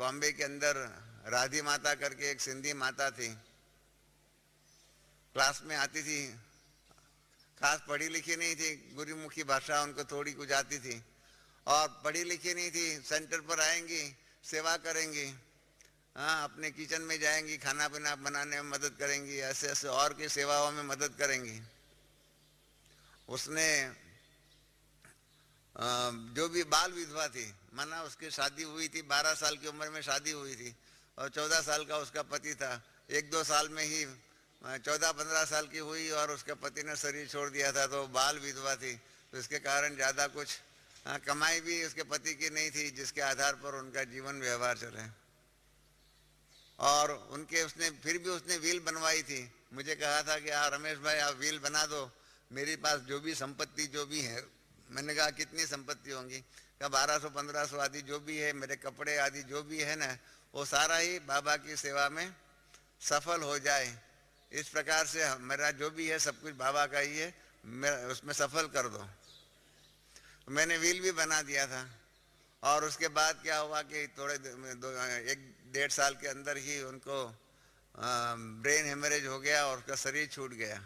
बॉम्बे के अंदर राधी माता करके एक सिंधी माता थी, क्लास में आती थी, खास पढ़ी लिखी नहीं थी, गुरुमुखी भाषा उनको थोड़ी कुछ आती थी और पढ़ी लिखी नहीं थी। सेंटर पर आएंगी, सेवा करेंगी, हाँ, अपने किचन में जाएंगी, खाना पीना बनाने में मदद करेंगी, ऐसे ऐसे और की सेवाओं में मदद करेंगी। उसने जो भी बाल विधवा थी, माना उसकी शादी हुई थी, 12 साल की उम्र में शादी हुई थी और 14 साल का उसका पति था। 1-2 साल में ही 14-15 साल की हुई और उसके पति ने शरीर छोड़ दिया था, तो बाल विधवा थी। तो इसके कारण ज़्यादा कुछ कमाई भी उसके पति की नहीं थी जिसके आधार पर उनका जीवन व्यवहार चले। और उनके उसने फिर भी उसने व्हील बनवाई थी। मुझे कहा था कि रमेश भाई आप व्हील बना दो, मेरे पास जो भी संपत्ति जो भी है। मैंने कहा कितनी संपत्ति होंगी? कहा 1200-1500 आदि जो भी है, मेरे कपड़े आदि जो भी है ना, वो सारा ही बाबा की सेवा में सफल हो जाए, इस प्रकार से मेरा जो भी है सब कुछ बाबा का ही है, मैं उसमें सफल कर दो। तो मैंने व्हील भी बना दिया था। और उसके बाद क्या हुआ कि थोड़े 1-1.5 साल के अंदर ही उनको ब्रेन हेमरेज हो गया और उसका शरीर छूट गया।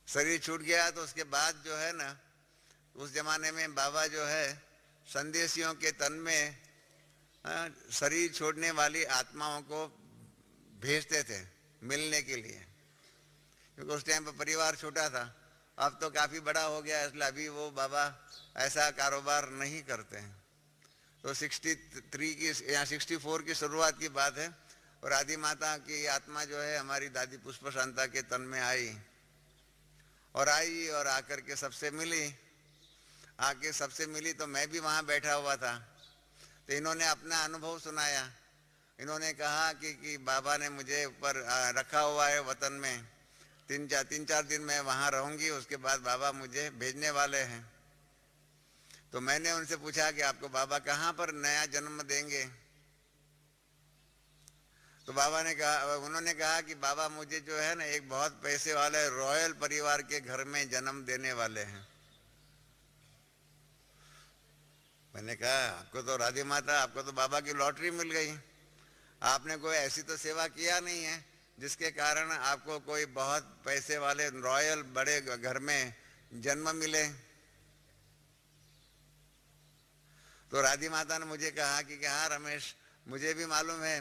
शरीर छूट गया तो उसके बाद जो है ना, उस जमाने में बाबा जो है संदेशियों के तन में शरीर छोड़ने वाली आत्माओं को भेजते थे मिलने के लिए, क्योंकि उस टाइम पर परिवार छोटा था। अब तो काफ़ी बड़ा हो गया, इसलिए अभी वो बाबा ऐसा कारोबार नहीं करते हैं। तो 63 की या 64 की शुरुआत की बात है और आदि माता की आत्मा जो है हमारी दादी पुष्प शांता के तन में आई और आकर के सबसे मिली। तो मैं भी वहाँ बैठा हुआ था। तो इन्होंने अपना अनुभव सुनाया। इन्होंने कहा कि बाबा ने मुझे ऊपर रखा हुआ है वतन में, 3-4 दिन मैं वहाँ रहूँगी, उसके बाद बाबा मुझे भेजने वाले हैं। तो मैंने उनसे पूछा कि आपको बाबा कहाँ पर नया जन्म देंगे? तो उन्होंने कहा कि बाबा मुझे जो है ना एक बहुत पैसे वाले रॉयल परिवार के घर में जन्म देने वाले हैं। मैंने कहा आपको तो राधी माता, आपको तो बाबा की लॉटरी मिल गई। आपने कोई ऐसी तो सेवा किया नहीं है जिसके कारण आपको कोई बहुत पैसे वाले रॉयल बड़े घर में जन्म मिले। तो राधी माता ने मुझे कहा कि हाँ रमेश, मुझे भी मालूम है।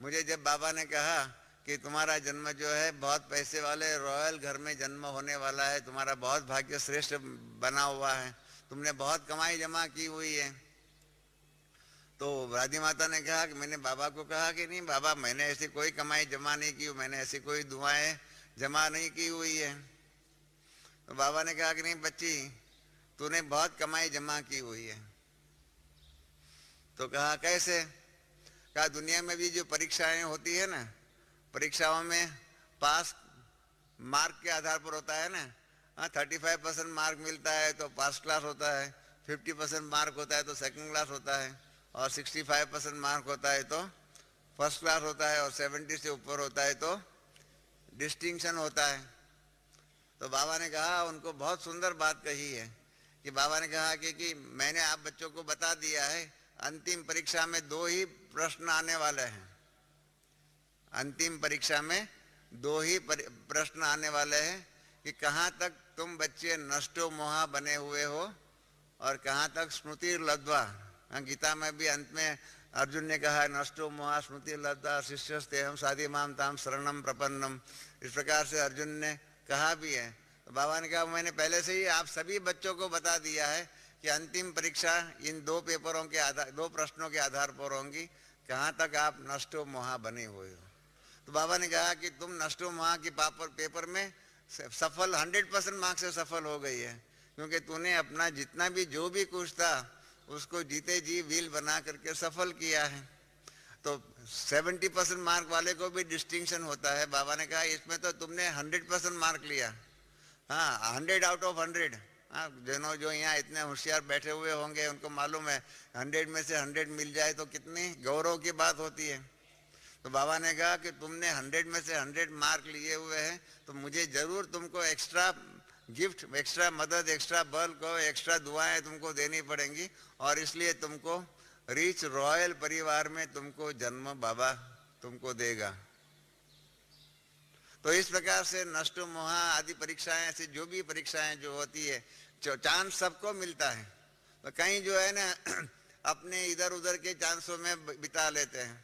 मुझे जब बाबा ने कहा कि तुम्हारा जन्म जो है बहुत पैसे वाले रॉयल घर में जन्म होने वाला है, तुम्हारा बहुत भाग्य श्रेष्ठ बना हुआ है, तुमने बहुत कमाई जमा की हुई है। तो राधी माता ने कहा कि मैंने बाबा को कहा कि नहीं बाबा, मैंने ऐसी कोई कमाई जमा नहीं की, मैंने ऐसी कोई दुआएं जमा नहीं की हुई है। तो बाबा ने कहा कि नहीं बच्ची, तूने बहुत कमाई जमा की हुई है। तो कहा कैसे? कहा दुनिया में भी जो परीक्षाएं होती है ना, परीक्षाओं में पास मार्क के आधार पर होता है ना। 35% मार्क मिलता है तो पास क्लास होता है, 50% मार्क होता है तो सेकंड क्लास होता है, और 65% मार्क होता है तो फर्स्ट क्लास होता है, और 70 से ऊपर होता है तो डिस्टिंक्शन होता है। तो बाबा ने कहा, उनको बहुत सुंदर बात कही है कि बाबा ने कहा कि मैंने आप बच्चों को बता दिया है, अंतिम परीक्षा में 2 ही प्रश्न आने वाले हैं। अंतिम परीक्षा में 2 ही प्रश्न आने वाले हैं कि कहाँ तक तुम बच्चे नष्टो मोहा बने हुए हो और कहाँ तक स्मृति लब्ध्वा। गीता में भी अंत में अर्जुन ने कहा नष्टो मोहा स्मृति लब्ध्वा शिष्यस्ते हम साधि माम ताम शरणम प्रपन्नम। इस प्रकार से अर्जुन ने कहा भी है। तो बाबा ने कहा मैंने पहले से ही आप सभी बच्चों को बता दिया है कि अंतिम परीक्षा इन 2 पेपरों के आधार 2 प्रश्नों के आधार पर होंगी, कहाँ तक आप नष्टो मोहा बने हुए हो। तो बाबा ने कहा कि तुम नष्टो मोहा की पेपर में सफल 100% मार्क्स से सफल हो गई है, क्योंकि तूने अपना जितना भी जो भी कुछ था उसको जीते जी व्हील बना करके सफल किया है। तो 70% मार्क वाले को भी डिस्टिंक्शन होता है। बाबा ने कहा इसमें तो तुमने 100% मार्क लिया। हाँ, 100 आउट ऑफ 100। हाँ, जो यहाँ इतने होशियार बैठे हुए होंगे उनको मालूम है 100 में से 100 मिल जाए तो कितनी गौरव की बात होती है। तो बाबा ने कहा कि तुमने 100 में से 100 मार्क लिए हुए हैं, तो मुझे ज़रूर तुमको एक्स्ट्रा गिफ्ट, एक्स्ट्रा मदद, एक्स्ट्रा बल को, एक्स्ट्रा दुआएं तुमको देनी पड़ेंगी, और इसलिए तुमको रिच रॉयल परिवार में तुमको जन्म बाबा तुमको देगा। तो इस प्रकार से नष्ट मोह आदि परीक्षाएं, ऐसी जो भी परीक्षाएं जो होती है, चांस सबको मिलता है। तो कहीं जो है ना अपने इधर उधर के चांसों में बिता लेते हैं,